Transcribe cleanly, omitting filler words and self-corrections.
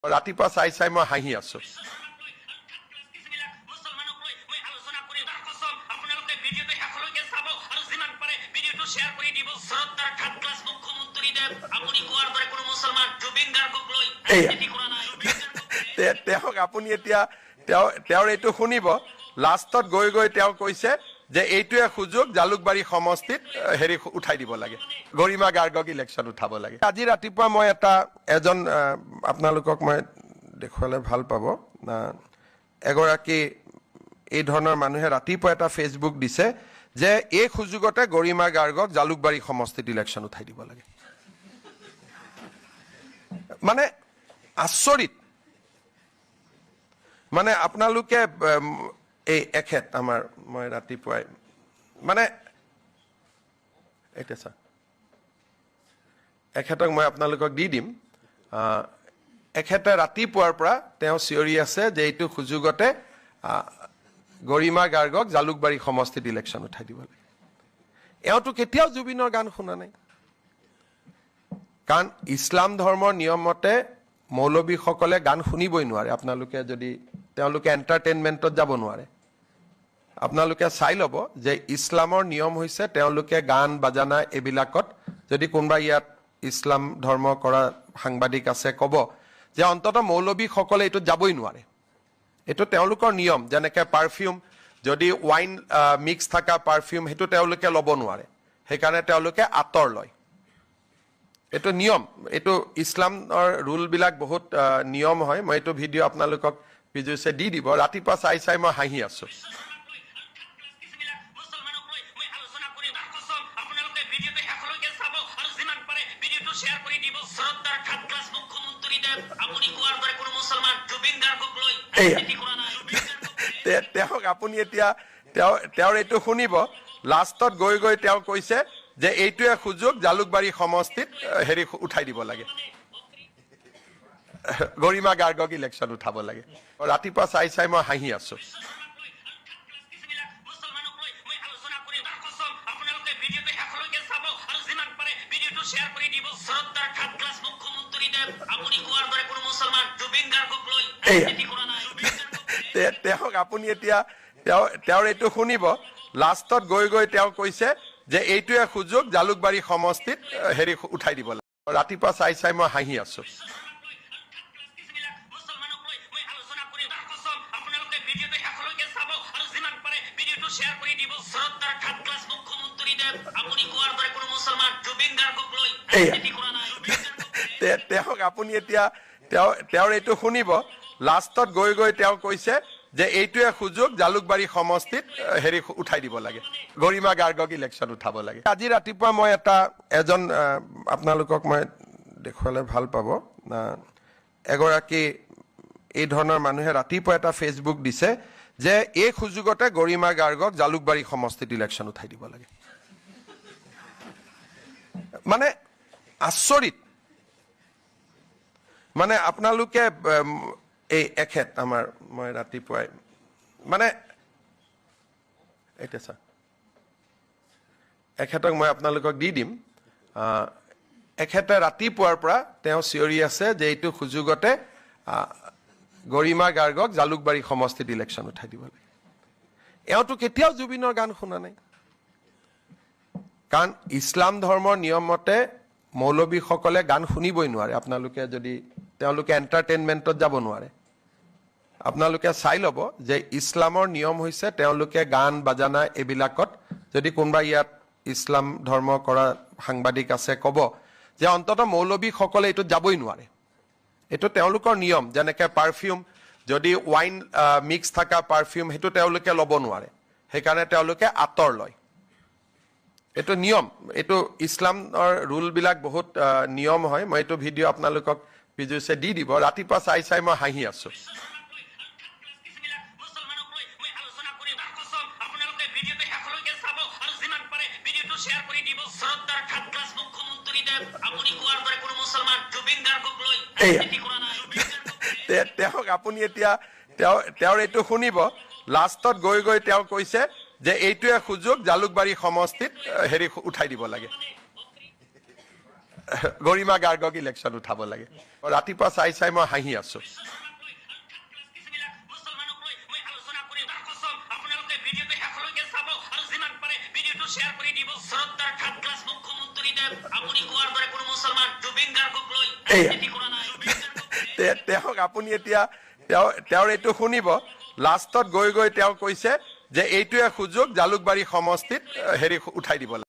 ৰাতিপুৱা চাই মই হাঁহি আছো। তেওঁক আপুনি এতিয়া তেওঁৰ এইটো শুনিব, লাষ্টত গৈ গৈ তেওঁ কৈছে যে এইটোৱে সুযোগ জালুকবাৰী সমষ্টিত হেৰি উঠাই দিব লাগে, গৰিমা গাৰ্গক ইলেকশ্যন উঠাব লাগে। আজি ৰাতিপুৱা মই এজন আপোনালোকক মই দেখুৱালে ভাল পাব, এগৰাকী এই ধৰণৰ মানুহে ৰাতিপুৱা এটা ফেচবুক দিছে যে এই সুযোগতে গৰিমা গাৰ্গক জালুকবাৰী সমষ্টিত ইলেকশ্যন উঠাই দিব লাগে। মানে আচৰিত, মানে আপোনালোকে এই এখেত আমাৰ মই ৰাতিপুৱাই মানে এতিয়া চা এখেতক মই আপোনালোকক দি দিম। এখেতে ৰাতিপুৱাৰ পৰা তেওঁ চিঞৰি আছে যে এইটো সুযোগতে গৰিমা গাৰ্গক জালুকবাৰী সমষ্টিত ইলেকশ্যন উঠাই দিব লাগে। এওঁতো কেতিয়াও জুবিনৰ গান শুনা নাই, কাৰণ ইছলাম ধৰ্মৰ নিয়ম মতে মৌলবীসকলে গান শুনিবই নোৱাৰে। আপোনালোকে যদি তেওঁলোকে এণ্টাৰটেইনমেণ্টত যাব নোৱাৰে। আপোনালোকে চাই ল'ব যে ইছলামৰ নিয়ম হৈছে তেওঁলোকে গান বাজানা এইবিলাকত, যদি কোনোবা ইয়াত ইছলাম ধৰ্ম কৰা সাংবাদিক আছে ক'ব যে অন্তত মৌলবীসকলে এইটোত যাবই নোৱাৰে। এইটো তেওঁলোকৰ নিয়ম। যেনেকৈ পাৰফিউম, যদি ৱাইন মিক্স থকা পাৰফিউম সেইটো তেওঁলোকে ল'ব নোৱাৰে, সেইকাৰণে তেওঁলোকে আঁতৰ লয়। এইটো নিয়ম, এইটো ইছলামৰ ৰুলবিলাক বহুত নিয়ম হয়। মই এইটো ভিডিঅ' আপোনালোকক পিজুছে দি দিব। ৰাতিপুৱা চাই মই হাঁহি আছো। তেওঁক আপুনি এতিয়া তেওঁৰ এইটো শুনিব, লাষ্টত গৈ গৈ তেওঁ কৈছে যে এইটোৱে সুযোগ জালুকবাৰী সমষ্টিত হেৰি উঠাই দিব লাগে, গৰিমা গাৰ্গক ইলেকশ্যন উঠাব লাগে। ৰাতিপুৱা চাই মই হাঁহি আছো। তেওঁক আপুনি এতিয়া তেওঁৰ এইটো শুনিব, লাষ্টত গৈ গৈ তেওঁ কৈছে যে এইটোৱে সুযোগ জালুকবাৰী সমষ্টিত হেৰি উঠাই দিব লাগে। ৰাতিপুৱা চাই মই হাঁহি আছো। তেওঁক আপুনি এতিয়া তেওঁৰ এইটো শুনিব, লাষ্টত গৈ গৈ তেওঁ কৈছে যে এইটোৱে সুযোগ জালুকবাৰী সমষ্টিত হেৰি উঠাই দিব লাগে, গৰিমা গাৰ্গক ইলেকশ্যন উঠাব লাগে। আজি ৰাতিপুৱা মই এজন আপোনালোকক মই দেখুৱালে ভাল পাব, এগৰাকী এই ধৰণৰ মানুহে ৰাতিপুৱা এটা ফেচবুক দিছে যে এই সুযোগতে গৰিমা গাৰ্গক জালুকবাৰী সমষ্টিত ইলেকশ্যন উঠাই দিব লাগে। মানে আচৰিত, মানে আপোনালোকে এই এখেত আমাৰ মই ৰাতিপুৱাই মানে এতিয়া চা এখেতক মই আপোনালোকক দি দিম। এখেতে ৰাতিপুৱাৰ পৰা তেওঁ চিঞৰি আছে যে এইটো সুযোগতে গৰিমা গাৰ্গক জালুকবাৰী সমষ্টিত ইলেকশ্যন উঠাই দিব লাগে। এওঁতো কেতিয়াও জুবিনৰ গান শুনা নাই, কাৰণ ইছলাম ধৰ্মৰ নিয়ম মতে মৌলবীসকলে গান শুনিবই নোৱাৰে। আপোনালোকে যদি তেওঁলোকে এণ্টাৰটেইনমেণ্টত যাব নোৱাৰে। আপোনালোকে চাই ল'ব যে ইছলামৰ নিয়ম হৈছে তেওঁলোকে গান বাজানা এইবিলাকত, যদি কোনোবা ইয়াত ইছলাম ধৰ্ম কৰা সাংবাদিক আছে ক'ব যে অন্তত মৌলবীসকলে এইটোত যাবই নোৱাৰে। এইটো তেওঁলোকৰ নিয়ম। যেনেকৈ পাৰফিউম, যদি ৱাইন মিক্স থকা পাৰফিউম সেইটো তেওঁলোকে ল'ব নোৱাৰে, সেইকাৰণে তেওঁলোকে আঁতৰ লয়। এইটো নিয়ম, এইটো ইছলামৰ ৰুলবিলাক বহুত নিয়ম হয়। মই এইটো ভিডিঅ' আপোনালোকক পিজুছে দি দিব। ৰাতিপুৱা চাই মই হাঁহি আছো। তেওঁক আপুনি এতিয়া তেওঁৰ এইটো শুনিব, লাষ্টত গৈ গৈ তেওঁ কৈছে যে এইটোৱে সুযোগ জালুকবাৰী সমষ্টিত হেৰি উঠাই দিব লাগে, গৰিমা গাৰ্গক ইলেকশ্যন উঠাব লাগে ৰাতিপুৱা চাই মই হাঁহি আছো তেওঁক আপুনি এতিয়া তেওঁৰ এইটো শুনিব লাষ্টত গৈ তেওঁ কৈছে যে এইটোৱে সুযোগ জালুকবাৰী সমষ্টিত হেৰি উঠাই দিব লাগে